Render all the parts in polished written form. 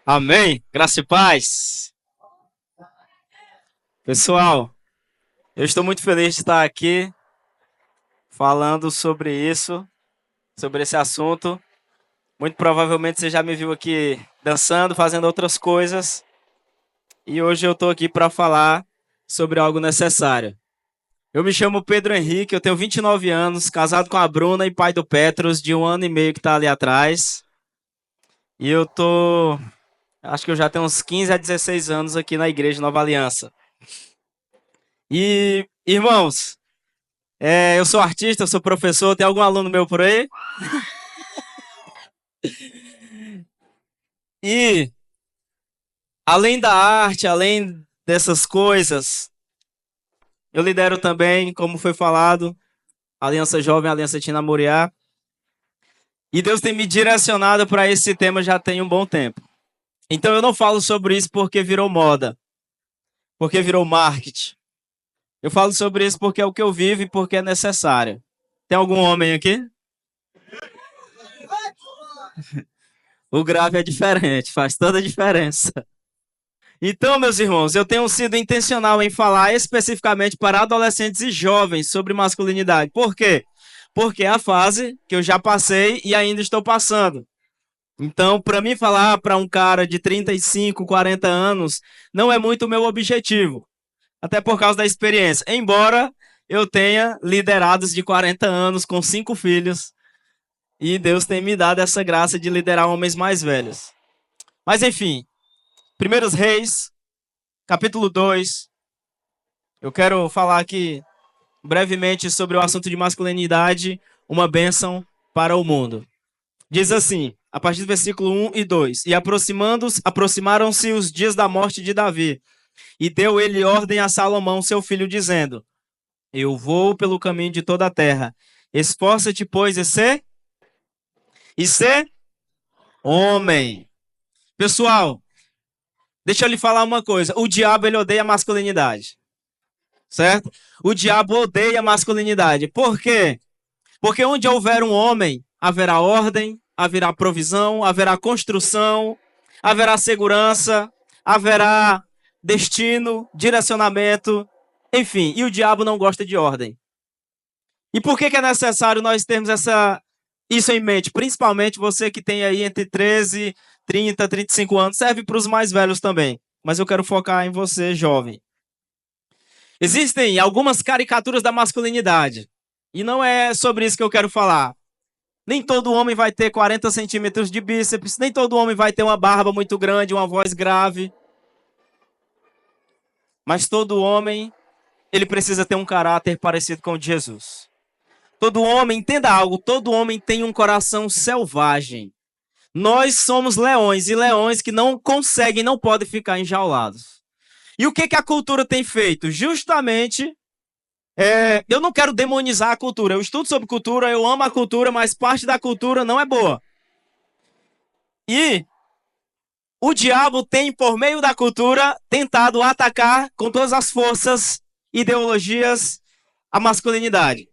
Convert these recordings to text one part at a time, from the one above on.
Amém. Graça e paz. Pessoal, eu estou muito feliz de estar aqui falando sobre isso, sobre esse assunto. Muito provavelmente você já me viu aqui dançando, fazendo outras coisas. E hoje eu estou aqui para falar sobre algo necessário. Eu me chamo Pedro Henrique, eu tenho 29 anos, casado com a Bruna e pai do Petros, de 1 ano e meio que está ali atrás. E acho que eu já tenho uns 15 a 16 anos aqui na Igreja Nova Aliança. E, irmãos, eu sou artista, eu sou professor, tem algum aluno meu por aí? E, além da arte, além dessas coisas, eu lidero também, como foi falado, a Aliança Jovem, a Aliança Tina Moriá. E Deus tem me direcionado para esse tema já tem um bom tempo. Então eu não falo sobre isso porque virou moda, porque virou marketing. Eu falo sobre isso porque é o que eu vivo e porque é necessário. Tem algum homem aqui? O grave é diferente, faz toda a diferença. Então, meus irmãos, eu tenho sido intencional em falar especificamente para adolescentes e jovens sobre masculinidade. Por quê? Porque é a fase que eu já passei e ainda estou passando. Então, para mim falar para um cara de 35, 40 anos, não é muito o meu objetivo. Até por causa da experiência. Embora eu tenha liderados de 40 anos com 5 filhos e Deus tem me dado essa graça de liderar homens mais velhos. Mas enfim, Primeiros Reis, capítulo 2. Eu quero falar aqui brevemente sobre o assunto de masculinidade, uma bênção para o mundo. Diz assim, a partir do versículo 1 e 2: E aproximaram-se os dias da morte de Davi, e deu ele ordem a Salomão, seu filho, dizendo: Eu vou pelo caminho de toda a terra. Esforça-te, pois, e ser homem. Pessoal, deixa eu lhe falar uma coisa. O diabo, ele odeia a masculinidade. Certo? O diabo odeia a masculinidade. Por quê? Porque onde houver um homem, haverá ordem, haverá provisão, haverá construção, haverá segurança, haverá destino, direcionamento, enfim. E o diabo não gosta de ordem. E por que é necessário nós termos isso em mente? Principalmente você que tem aí entre 13, 30, 35 anos. Serve para os mais velhos também. Mas eu quero focar em você, jovem. Existem algumas caricaturas da masculinidade. E não é sobre isso que eu quero falar. Nem todo homem vai ter 40 centímetros de bíceps. Nem todo homem vai ter uma barba muito grande, uma voz grave. Mas todo homem, ele precisa ter um caráter parecido com o de Jesus. Todo homem, entenda algo, todo homem tem um coração selvagem. Nós somos leões, e leões que não conseguem, não podem ficar enjaulados. E o que a cultura tem feito? Justamente, eu não quero demonizar a cultura. Eu estudo sobre cultura, eu amo a cultura, mas parte da cultura não é boa. E o diabo tem, por meio da cultura, tentado atacar com todas as forças, ideologias, a masculinidade.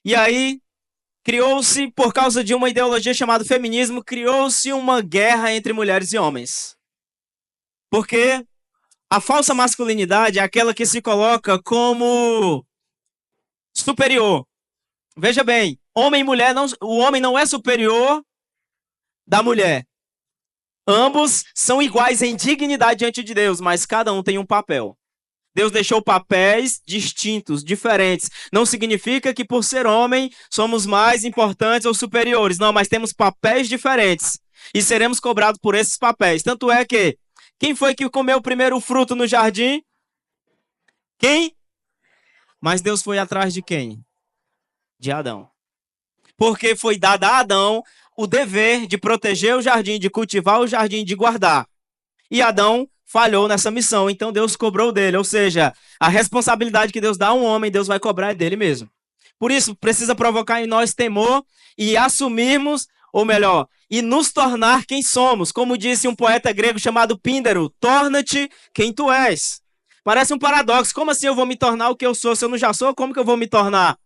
E aí, criou-se, por causa de uma ideologia chamada feminismo, criou-se uma guerra entre mulheres e homens. Porque a falsa masculinidade é aquela que se coloca como superior. Veja bem, homem e mulher, o homem não é superior da mulher. Ambos são iguais em dignidade diante de Deus, mas cada um tem um papel. Deus deixou papéis distintos, diferentes. Não significa que por ser homem somos mais importantes ou superiores. Não, mas temos papéis diferentes. E seremos cobrados por esses papéis. Tanto é que, quem foi que comeu o primeiro fruto no jardim? Quem? Mas Deus foi atrás de quem? De Adão. Porque foi dado a Adão o dever de proteger o jardim, de cultivar o jardim, de guardar. E Adão falhou nessa missão, então Deus cobrou dele. Ou seja, a responsabilidade que Deus dá a um homem, Deus vai cobrar dele mesmo. Por isso, precisa provocar em nós temor e assumirmos, ou melhor, e nos tornar quem somos. Como disse um poeta grego chamado Píndaro, torna-te quem tu és. Parece um paradoxo. Como assim eu vou me tornar o que eu sou? Se eu não já sou, como que eu vou me tornar?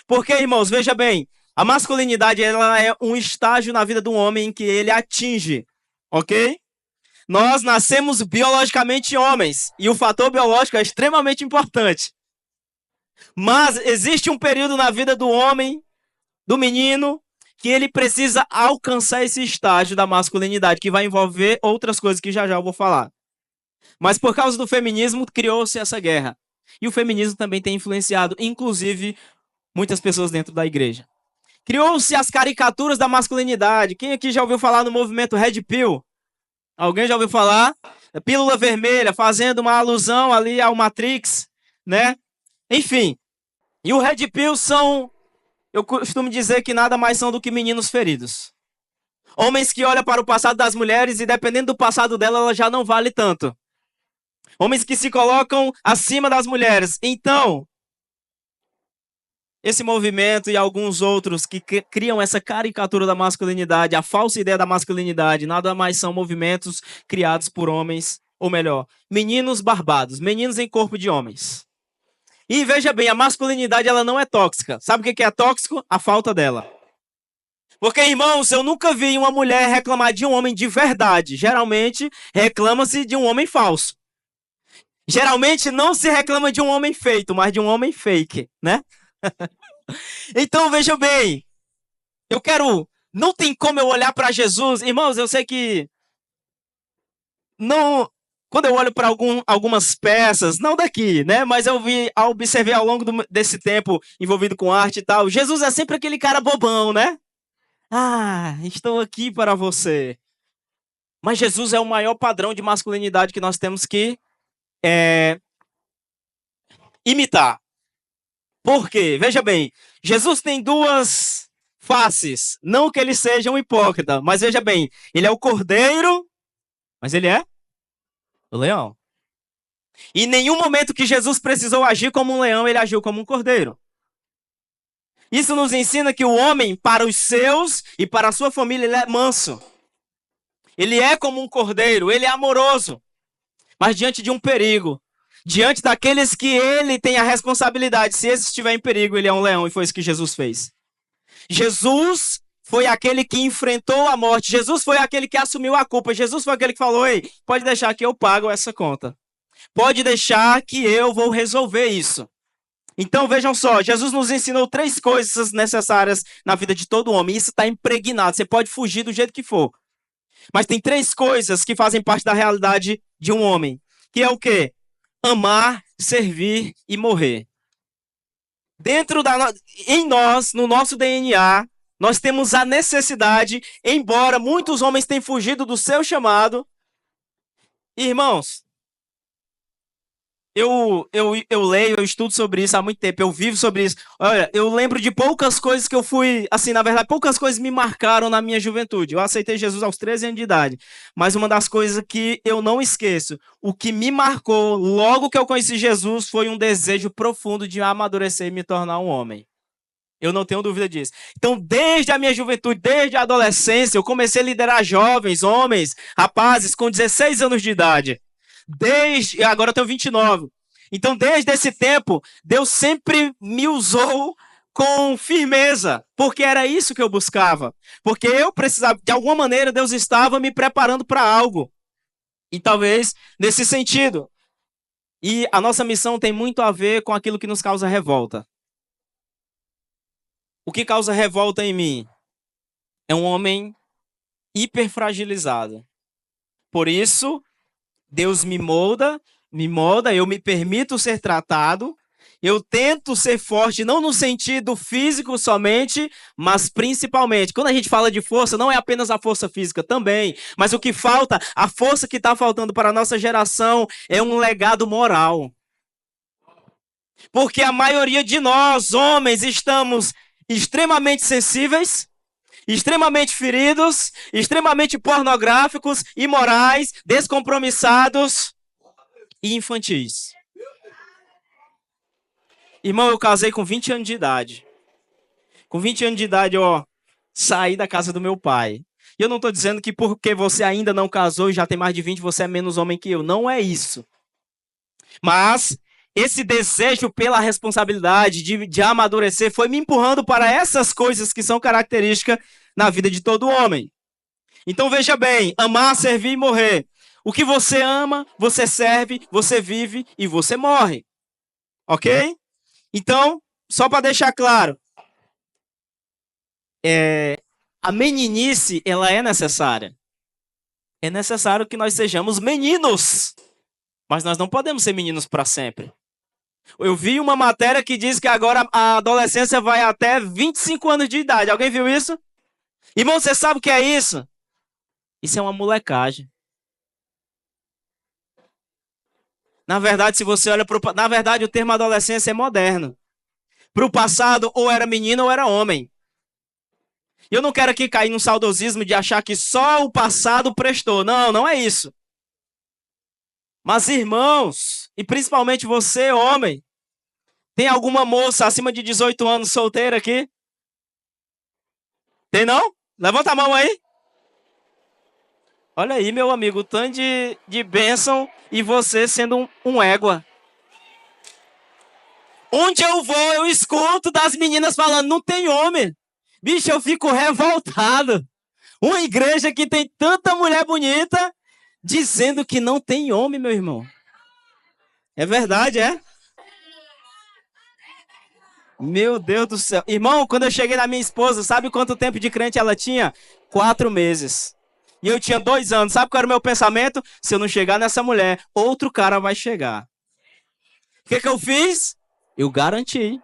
Porque, irmãos, veja bem, a masculinidade ela é um estágio na vida do homem em que ele atinge, ok? Nós nascemos biologicamente homens, e o fator biológico é extremamente importante. Mas existe um período na vida do homem, do menino, que ele precisa alcançar esse estágio da masculinidade, que vai envolver outras coisas que já já eu vou falar. Mas por causa do feminismo, criou-se essa guerra. E o feminismo também tem influenciado, inclusive, muitas pessoas dentro da igreja. Criou-se as caricaturas da masculinidade. Quem aqui já ouviu falar no movimento Red Pill? Alguém já ouviu falar? Pílula vermelha, fazendo uma alusão ali ao Matrix, né? Enfim. E o Red Pill são, eu costumo dizer que nada mais são do que meninos feridos. Homens que olham para o passado das mulheres e dependendo do passado dela, ela já não vale tanto. Homens que se colocam acima das mulheres. Então, esse movimento e alguns outros que criam essa caricatura da masculinidade, a falsa ideia da masculinidade, nada mais são movimentos criados por homens, ou melhor, meninos barbados, meninos em corpo de homens. E veja bem, a masculinidade ela não é tóxica. Sabe o que é tóxico? A falta dela. Porque, irmãos, eu nunca vi uma mulher reclamar de um homem de verdade. Geralmente, reclama-se de um homem falso. Geralmente, não se reclama de um homem feito, mas de um homem fake, né? Então, veja bem, não tem como eu olhar para Jesus, irmãos, eu sei que não, quando eu olho para algumas peças, não daqui, né, mas observei ao longo desse tempo envolvido com arte e tal, Jesus é sempre aquele cara bobão, né? Ah, estou aqui para você. Mas Jesus é o maior padrão de masculinidade que nós temos que imitar. Por quê? Veja bem, Jesus tem duas faces. Não que ele seja um hipócrita, mas veja bem, ele é o cordeiro, mas ele é o leão. E em nenhum momento que Jesus precisou agir como um leão, ele agiu como um cordeiro. Isso nos ensina que o homem, para os seus e para a sua família, ele é manso. Ele é como um cordeiro, ele é amoroso. Mas diante de um perigo, diante daqueles que ele tem a responsabilidade, se esse estiver em perigo, ele é um leão, e foi isso que Jesus fez. Jesus foi aquele que enfrentou a morte, Jesus foi aquele que assumiu a culpa, Jesus foi aquele que falou, ei, pode deixar que eu pago essa conta. Pode deixar que eu vou resolver isso. Então vejam só, Jesus nos ensinou 3 coisas necessárias na vida de todo homem, isso está impregnado, você pode fugir do jeito que for. Mas tem 3 coisas que fazem parte da realidade de um homem, que é o quê? Amar, servir e morrer. Em nós, no nosso DNA, nós temos a necessidade, embora muitos homens tenham fugido do seu chamado. Irmãos, eu leio, eu estudo sobre isso há muito tempo, eu vivo sobre isso. Olha, eu lembro de poucas coisas que eu fui, assim, na verdade, poucas coisas me marcaram na minha juventude. Eu aceitei Jesus aos 13 anos de idade, mas uma das coisas que eu não esqueço, o que me marcou logo que eu conheci Jesus foi um desejo profundo de amadurecer e me tornar um homem. Eu não tenho dúvida disso. Então, desde a minha juventude, desde a adolescência, eu comecei a liderar jovens, homens, rapazes com 16 anos de idade. Agora eu tenho 29. Então, desde esse tempo, Deus sempre me usou com firmeza, porque era isso que eu buscava. Porque eu precisava, de alguma maneira, Deus estava me preparando para algo. E talvez nesse sentido. E a nossa missão tem muito a ver com aquilo que nos causa revolta. O que causa revolta em mim é um homem hiperfragilizado. Por isso, Deus me molda, eu me permito ser tratado, eu tento ser forte, não no sentido físico somente, mas principalmente. Quando a gente fala de força, não é apenas a força física também, mas o que falta, a força que está faltando para a nossa geração é um legado moral. Porque a maioria de nós, homens, estamos extremamente sensíveis, extremamente feridos, extremamente pornográficos, imorais, descompromissados e infantis. Irmão, eu casei com 20 anos de idade. Com 20 anos de idade, saí da casa do meu pai. E eu não estou dizendo que porque você ainda não casou e já tem mais de 20, você é menos homem que eu. Não é isso. Mas esse desejo pela responsabilidade de amadurecer foi me empurrando para essas coisas que são características na vida de todo homem. Então veja bem, amar, servir e morrer. O que você ama, você serve, você vive e você morre. Ok? Então, só para deixar claro, a meninice, ela é necessária. É necessário que nós sejamos meninos. Mas nós não podemos ser meninos para sempre. Eu vi uma matéria que diz que agora a adolescência vai até 25 anos de idade. Alguém viu isso? Irmão, você sabe o que é isso? Isso é uma molecagem. Na verdade, se você olha para na verdade, o termo adolescência é moderno. Para o passado, ou era menino ou era homem. Eu não quero aqui cair num saudosismo de achar que só o passado prestou. Não, não é isso. Mas, irmãos, e principalmente você, homem, tem alguma moça acima de 18 anos solteira aqui? Tem não? Levanta a mão aí. Olha aí, meu amigo, o tanto de bênção e você sendo um égua. Onde eu vou, eu escuto das meninas falando, não tem homem. Bicho, eu fico revoltado. Uma igreja que tem tanta mulher bonita dizendo que não tem homem, meu irmão. É verdade, é? Meu Deus do céu. Irmão, quando eu cheguei na minha esposa, sabe quanto tempo de crente ela tinha? 4 meses. E eu tinha 2 anos. Sabe qual era o meu pensamento? Se eu não chegar nessa mulher, outro cara vai chegar. O que eu fiz? Eu garanti.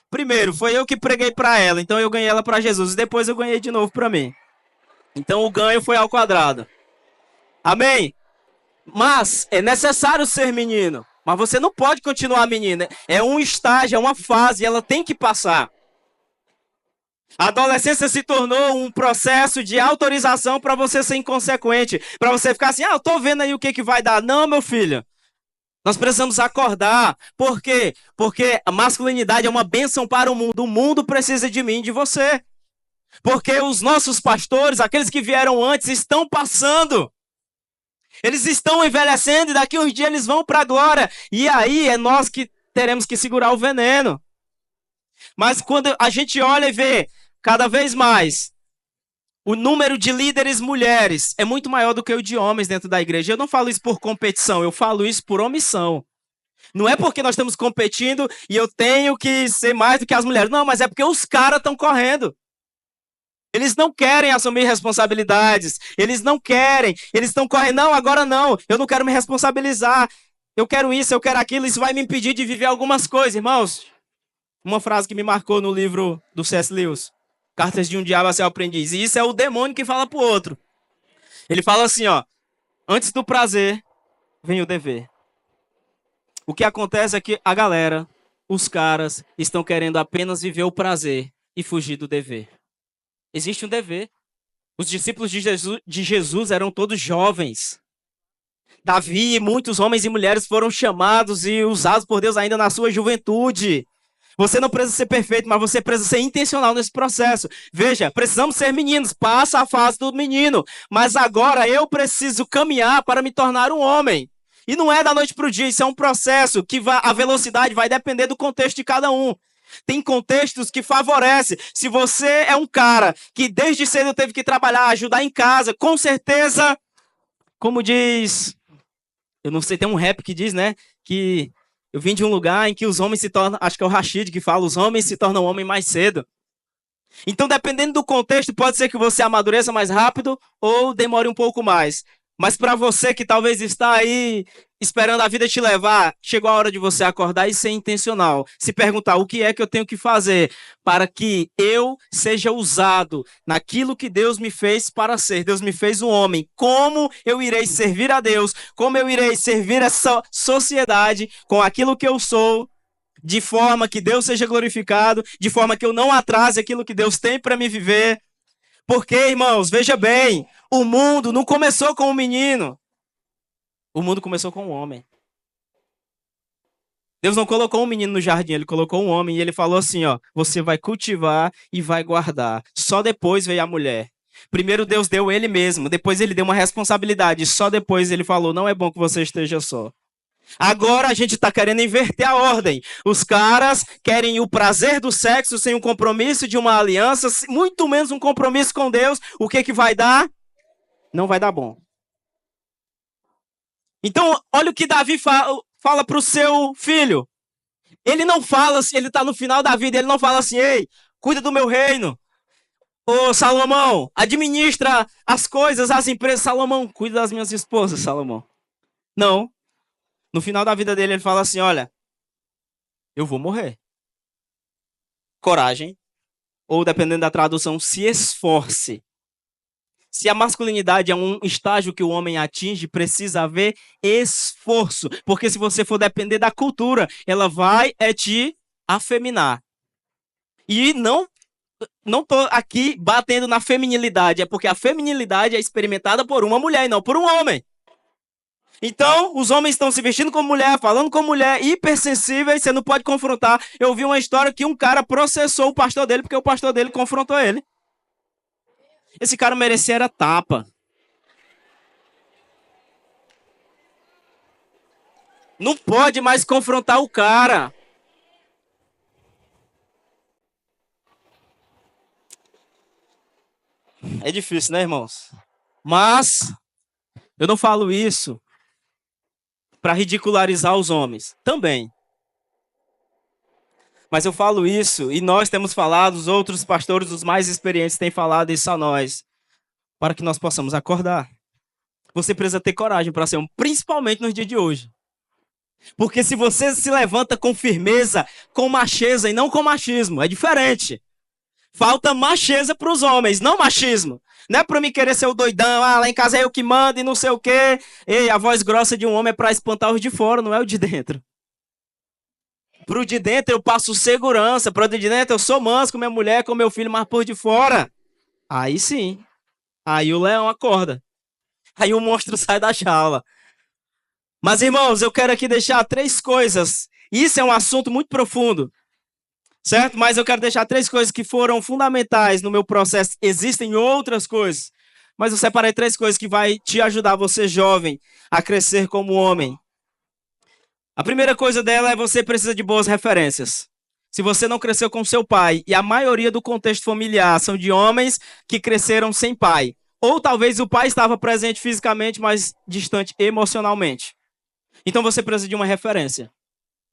Primeiro, foi eu que preguei para ela, então eu ganhei ela para Jesus. E depois eu ganhei de novo para mim. Então o ganho foi ao quadrado. Amém? Mas é necessário ser menino. Mas você não pode continuar menina. É um estágio, é uma fase, ela tem que passar. A adolescência se tornou um processo de autorização para você ser inconsequente. Para você ficar assim, eu tô vendo aí o que vai dar. Não, meu filho. Nós precisamos acordar. Por quê? Porque a masculinidade é uma bênção para o mundo. O mundo precisa de mim e de você. Porque os nossos pastores, aqueles que vieram antes, estão passando. Eles estão envelhecendo e daqui uns dias eles vão para a glória. E aí é nós que teremos que segurar o veneno. Mas quando a gente olha e vê cada vez mais o número de líderes mulheres é muito maior do que o de homens dentro da igreja. Eu não falo isso por competição, eu falo isso por omissão. Não é porque nós estamos competindo e eu tenho que ser mais do que as mulheres. Não, mas é porque os caras estão correndo. Eles não querem assumir responsabilidades. Eles não querem. Eles estão correndo. Não, agora não. Eu não quero me responsabilizar. Eu quero isso, eu quero aquilo. Isso vai me impedir de viver algumas coisas, irmãos. Uma frase que me marcou no livro do C.S. Lewis. Cartas de um Diabo a Seu Aprendiz. E isso é o demônio que fala pro outro. Ele fala assim, ó. Antes do prazer, vem o dever. O que acontece é que a galera, os caras, estão querendo apenas viver o prazer e fugir do dever. Existe um dever. Os discípulos de Jesus eram todos jovens. Davi e muitos homens e mulheres foram chamados e usados por Deus ainda na sua juventude. Você não precisa ser perfeito, mas você precisa ser intencional nesse processo. Veja, precisamos ser meninos, passa a fase do menino. Mas agora eu preciso caminhar para me tornar um homem. E não é da noite para o dia, isso é um processo que a velocidade vai depender do contexto de cada um. Tem contextos que favorecem. Se você é um cara que desde cedo teve que trabalhar, ajudar em casa, com certeza, como diz, eu não sei, tem um rap que diz, né, que eu vim de um lugar em que os homens se tornam, acho que é o Rashid que fala, os homens se tornam homens mais cedo. Então, dependendo do contexto, pode ser que você amadureça mais rápido ou demore um pouco mais. Mas para você que talvez está aí esperando a vida te levar, chegou a hora de você acordar e ser intencional. Se perguntar o que é que eu tenho que fazer para que eu seja usado naquilo que Deus me fez para ser. Deus me fez um homem. Como eu irei servir a Deus? Como eu irei servir essa sociedade com aquilo que eu sou? De forma que Deus seja glorificado, de forma que eu não atrase aquilo que Deus tem para me viver. Porque, irmãos, veja bem, o mundo não começou com um menino. O mundo começou com um homem. Deus não colocou um menino no jardim, ele colocou um homem e ele falou assim, ó, você vai cultivar e vai guardar. Só depois veio a mulher. Primeiro Deus deu ele mesmo, depois ele deu uma responsabilidade, só depois ele falou, não é bom que você esteja só. Agora a gente está querendo inverter a ordem. Os caras querem o prazer do sexo sem um compromisso de uma aliança, muito menos um compromisso com Deus. O que vai dar? Não vai dar bom. Então, olha o que Davi fala para o seu filho. Ele não fala, ele está no final da vida, ele não fala assim, ei, cuida do meu reino. Ô, Salomão, administra as coisas, as empresas. Salomão, cuida das minhas esposas, Salomão. Não. No final da vida dele, ele fala assim, olha, eu vou morrer. Coragem. Ou, dependendo da tradução, se esforce. Se a masculinidade é um estágio que o homem atinge, precisa haver esforço. Porque se você for depender da cultura, ela vai te afeminar. E não tô aqui batendo na feminilidade, é porque a feminilidade é experimentada por uma mulher e não por um homem. Então, os homens estão se vestindo como mulher, falando como mulher, hipersensíveis, você não pode confrontar. Eu ouvi uma história que um cara processou o pastor dele porque o pastor dele confrontou ele. Esse cara merecia era tapa. Não pode mais confrontar o cara. É difícil, né, irmãos? Mas eu não falo isso para ridicularizar os homens. Também. Mas eu falo isso, e nós temos falado, os outros pastores, os mais experientes, têm falado isso a nós, para que nós possamos acordar. Você precisa ter coragem para ser um, principalmente nos dias de hoje. Porque se você se levanta com firmeza, com macheza e não com machismo, é diferente. Falta macheza para os homens, não machismo. Não é para mim querer ser o doidão, lá em casa é eu que mando e não sei o quê. Ei, a voz grossa de um homem é para espantar os de fora, não é o de dentro. Pro de dentro eu passo segurança, pro de dentro eu sou manso com minha mulher, com meu filho, mas por de fora, aí sim. Aí o leão acorda. Aí o monstro sai da jaula. Mas, irmãos, eu quero aqui deixar 3 coisas. Isso é um assunto muito profundo, certo? Mas eu quero deixar 3 coisas que foram fundamentais no meu processo. Existem outras coisas, mas eu separei 3 coisas que vai te ajudar, você jovem, a crescer como homem. A primeira coisa dela é você precisa de boas referências. Se você não cresceu com seu pai, e a maioria do contexto familiar são de homens que cresceram sem pai, ou talvez o pai estava presente fisicamente, mas distante emocionalmente. Então você precisa de uma referência.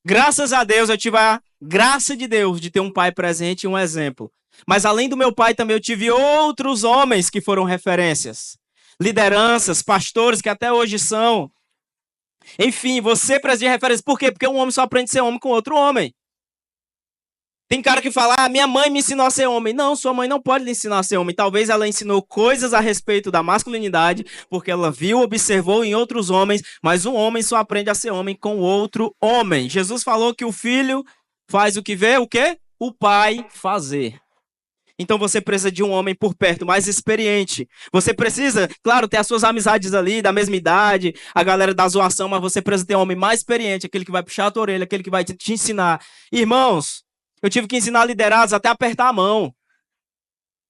Graças a Deus eu tive a graça de Deus de ter um pai presente e um exemplo. Mas além do meu pai também eu tive outros homens que foram referências. Lideranças, pastores que até hoje são. Enfim, você precisa de referência. Por quê? Porque um homem só aprende a ser homem com outro homem. Tem cara que fala, minha mãe me ensinou a ser homem. Não, sua mãe não pode lhe ensinar a ser homem. Talvez ela ensinou coisas a respeito da masculinidade, porque ela viu, observou em outros homens, mas um homem só aprende a ser homem com outro homem. Jesus falou que o filho faz o que vê, o quê? O pai fazer. Então você precisa de um homem por perto, mais experiente. Você precisa, claro, ter as suas amizades ali, da mesma idade, a galera da zoação, mas você precisa ter um homem mais experiente, aquele que vai puxar a tua orelha, aquele que vai te ensinar. Irmãos, eu tive que ensinar liderados até apertar a mão.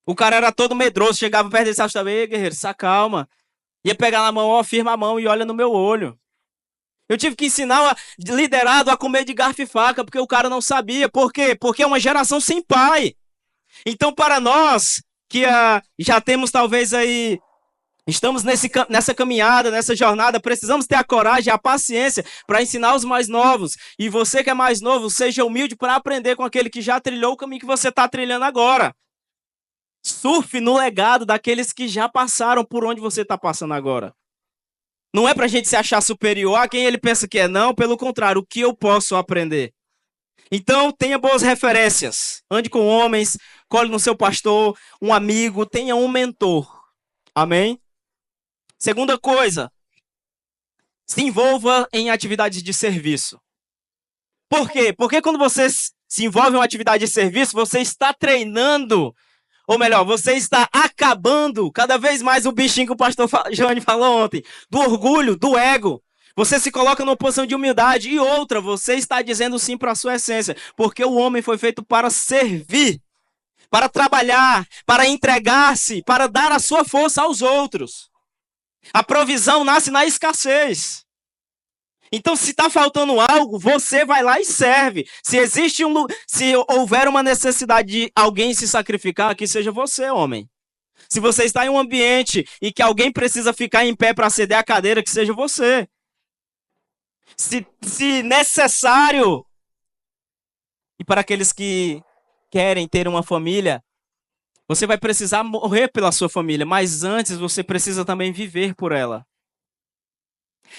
O cara era todo medroso, chegava perto dele e achava, ei, guerreiro, se acalma. Ia pegar na mão, ó, firma a mão e olha no meu olho. Eu tive que ensinar liderado a comer de garfo e faca, porque o cara não sabia. Por quê? Porque é uma geração sem pai. Então, para nós, que já temos talvez aí, estamos nessa caminhada, nessa jornada, precisamos ter a coragem, a paciência para ensinar os mais novos. E você que é mais novo, seja humilde para aprender com aquele que já trilhou o caminho que você está trilhando agora. Surfe no legado daqueles que já passaram por onde você está passando agora. Não é para a gente se achar superior a quem ele pensa que é, não. Pelo contrário, o que eu posso aprender? Então, tenha boas referências. Ande com homens, colhe no seu pastor, um amigo, tenha um mentor. Amém? Segunda coisa, se envolva em atividades de serviço. Por quê? Porque quando você se envolve em uma atividade de serviço, você está treinando, ou melhor, você está acabando cada vez mais o bichinho que o pastor Joane falou ontem, do orgulho, do ego. Você se coloca numa posição de humildade. E outra, você está dizendo sim para a sua essência. Porque o homem foi feito para servir, para trabalhar, para entregar-se, para dar a sua força aos outros. A provisão nasce na escassez. Então, se está faltando algo, você vai lá e serve. Se houver uma necessidade de alguém se sacrificar, que seja você, homem. Se você está em um ambiente e que alguém precisa ficar em pé para ceder a cadeira, que seja você. Se necessário. E para aqueles que querem ter uma família, você vai precisar morrer pela sua família, mas antes você precisa também viver por ela.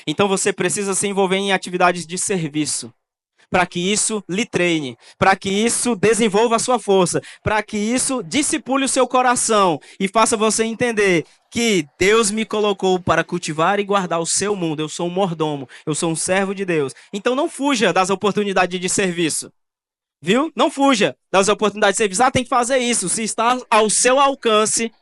Então você precisa se envolver em atividades de serviço, para que isso lhe treine, para que isso desenvolva a sua força, para que isso discipule o seu coração e faça você entender que Deus me colocou para cultivar e guardar o seu mundo. Eu sou um mordomo, eu sou um servo de Deus. Então não fuja das oportunidades de serviço. Viu? Não fuja das oportunidades de serviço. Ah, tem que fazer isso. Se está ao seu alcance,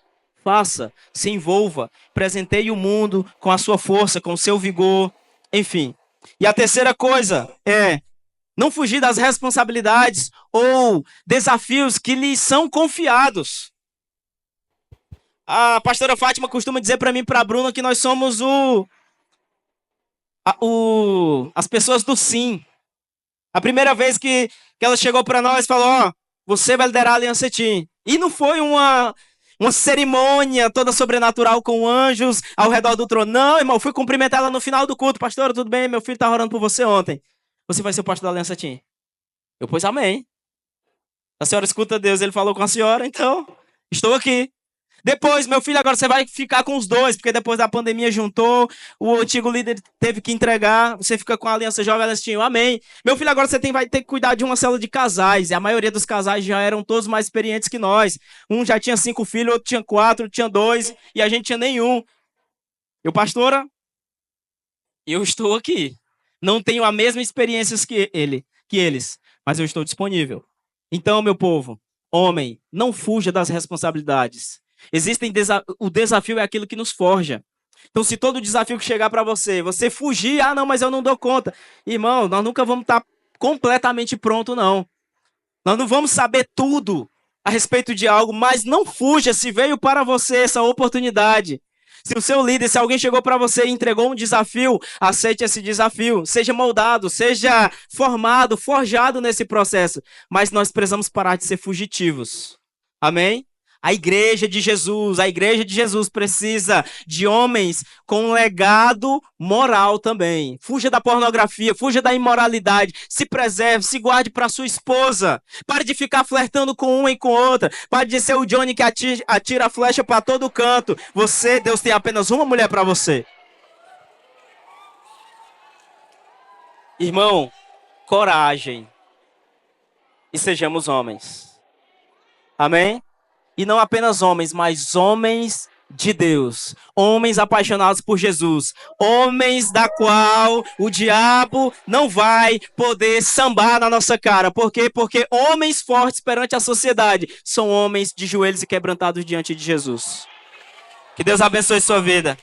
faça, se envolva, presenteie o mundo com a sua força, com o seu vigor, enfim. E a terceira coisa é não fugir das responsabilidades ou desafios que lhe são confiados. A pastora Fátima costuma dizer para mim e para a Bruna que nós somos as pessoas do sim. A primeira vez que ela chegou para nós e falou, ó, você vai liderar a Aliança Team. E não foi uma cerimônia toda sobrenatural com anjos ao redor do trono. Não, irmão, fui cumprimentar ela no final do culto. Pastora, tudo bem? Meu filho tá orando por você ontem. Você vai ser o pastor da Aliança Team. Eu, pois, amém. A senhora escuta Deus, ele falou com a senhora, então estou aqui. Depois, meu filho, agora você vai ficar com os dois, porque depois da pandemia juntou, o antigo líder teve que entregar, você fica com a Aliança Jovem Aliança Team. Amém. Meu filho, agora você vai ter que cuidar de uma célula de casais, e a maioria dos casais já eram todos mais experientes que nós. Um já tinha 5 filhos, outro tinha 4, outro tinha 2, e a gente tinha nenhum. Eu, pastora, eu estou aqui. Não tenho a mesma experiência que eles, mas eu estou disponível. Então, meu povo, homem, não fuja das responsabilidades. O desafio é aquilo que nos forja. Então, se todo desafio que chegar para você, você fugir, não, mas eu não dou conta. Irmão, nós nunca vamos estar completamente pronto, não. Nós não vamos saber tudo a respeito de algo, mas não fuja se veio para você essa oportunidade. Se o seu líder, se alguém chegou para você e entregou um desafio, aceite esse desafio. Seja moldado, seja formado, forjado nesse processo. Mas nós precisamos parar de ser fugitivos. Amém? A igreja de Jesus precisa de homens com um legado moral também. Fuja da pornografia, fuja da imoralidade, se preserve, se guarde para sua esposa. Pare de ficar flertando com uma e com outra. Pare de ser o Johnny que atira a flecha para todo canto. Deus tem apenas uma mulher para você. Irmão, coragem. E sejamos homens. Amém? E não apenas homens, mas homens de Deus. Homens apaixonados por Jesus. Homens da qual o diabo não vai poder sambar na nossa cara. Por quê? Porque homens fortes perante a sociedade são homens de joelhos e quebrantados diante de Jesus. Que Deus abençoe sua vida.